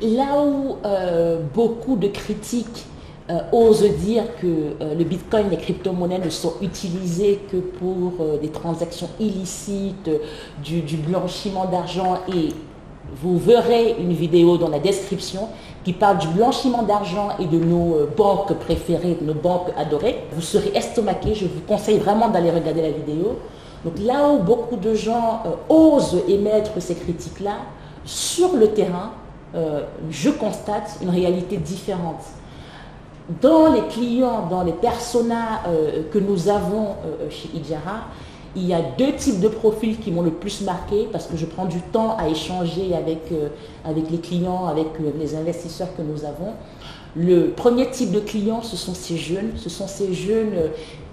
Là où beaucoup de critiques osent dire que le Bitcoin, les crypto-monnaies ne sont utilisées que pour des transactions illicites, du blanchiment d'argent, et vous verrez une vidéo dans la description qui parle du blanchiment d'argent et de nos banques préférées, de nos banques adorées, vous serez estomaqué. Je vous conseille vraiment d'aller regarder la vidéo. Donc là où beaucoup de gens osent émettre ces critiques-là, sur le terrain, je constate une réalité différente. Dans les clients, dans les personas que nous avons chez Idjara, il y a deux types de profils qui m'ont le plus marqué, parce que je prends du temps à échanger avec les clients, avec les investisseurs que nous avons. Le premier type de clients, ce sont ces jeunes. Ce sont ces jeunes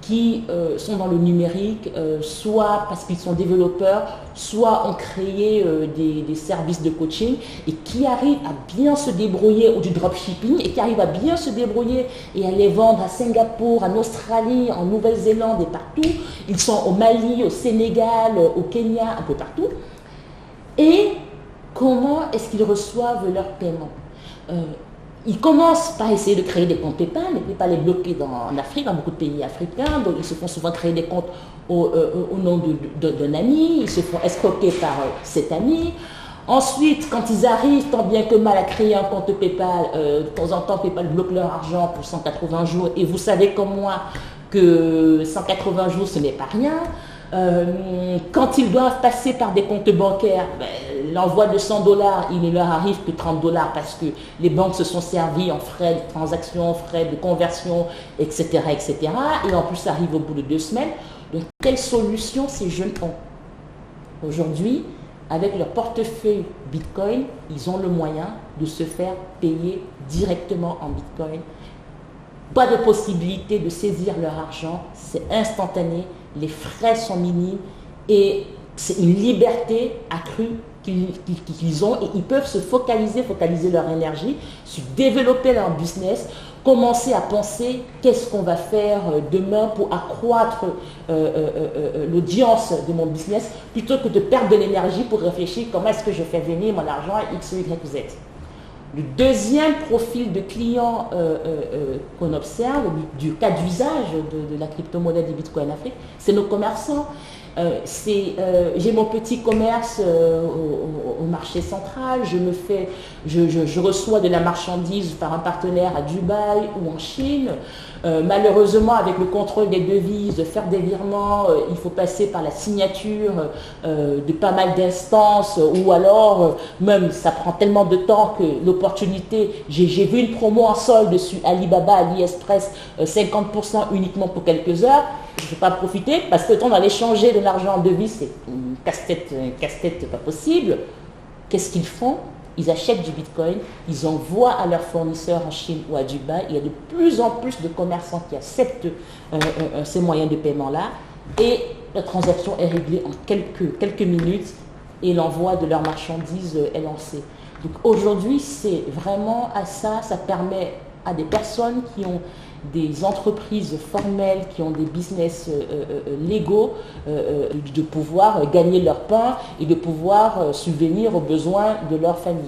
qui sont dans le numérique, soit parce qu'ils sont développeurs, soit ont créé des services de coaching et qui arrivent à bien se débrouiller, ou du dropshipping, et qui arrivent à bien se débrouiller et à les vendre à Singapour, en Australie, en Nouvelle-Zélande et partout. Ils sont au Mali, au Sénégal, au Kenya, un peu partout. Et comment est-ce qu'ils reçoivent leur paiement? Ils commencent par essayer de créer des comptes PayPal. Les PayPal est bloqué en Afrique, dans beaucoup de pays africains. Donc, ils se font souvent créer des comptes au nom d'un ami. Ils se font escroquer par cet ami. Ensuite, quand ils arrivent tant bien que mal à créer un compte PayPal, de temps en temps, PayPal bloque leur argent pour 180 jours. Et vous savez comme moi que 180 jours, ce n'est pas rien. Quand ils doivent passer par des comptes bancaires, l'envoi de 100 $, il ne leur arrive que 30 $ parce que les banques se sont servies en frais de transaction, frais de conversion, etc., etc. Et en plus, ça arrive au bout de 2 semaines. Donc, quelle solution ces jeunes ont? Aujourd'hui, avec leur portefeuille Bitcoin, ils ont le moyen de se faire payer directement en Bitcoin. Pas de possibilité de saisir leur argent, c'est instantané, les frais sont minimes et c'est une liberté accrue qu'ils ont, et ils peuvent se focaliser leur énergie sur développer leur business, commencer à penser qu'est-ce qu'on va faire demain pour accroître l'audience de mon business, plutôt que de perdre de l'énergie pour réfléchir comment est-ce que je fais venir mon argent à X, Y ou Z. Le deuxième profil de client qu'on observe, du cas d'usage de la crypto-monnaie des Bitcoin en Afrique, c'est nos commerçants. J'ai mon petit commerce au marché central, je reçois de la marchandise par un partenaire à Dubaï ou en Chine. Malheureusement, avec le contrôle des devises, de faire des virements, il faut passer par la signature de pas mal d'instances, ou alors même ça prend tellement de temps que l'opportunité, j'ai vu une promo en solde dessus Alibaba, AliExpress, 50% uniquement pour quelques heures. Je ne vais pas profiter parce que le temps d'aller changer de l'argent en devises, c'est une casse-tête pas possible. Qu'est-ce qu'ils font? Ils achètent du Bitcoin, ils envoient à leurs fournisseurs en Chine ou à Dubaï. Il y a de plus en plus de commerçants qui acceptent ces moyens de paiement-là, et la transaction est réglée en quelques minutes et l'envoi de leurs marchandises est lancé. Donc aujourd'hui, c'est vraiment à ça permet à des personnes qui ont des entreprises formelles, qui ont des business légaux, de pouvoir gagner leur pain et de pouvoir subvenir aux besoins de leur famille.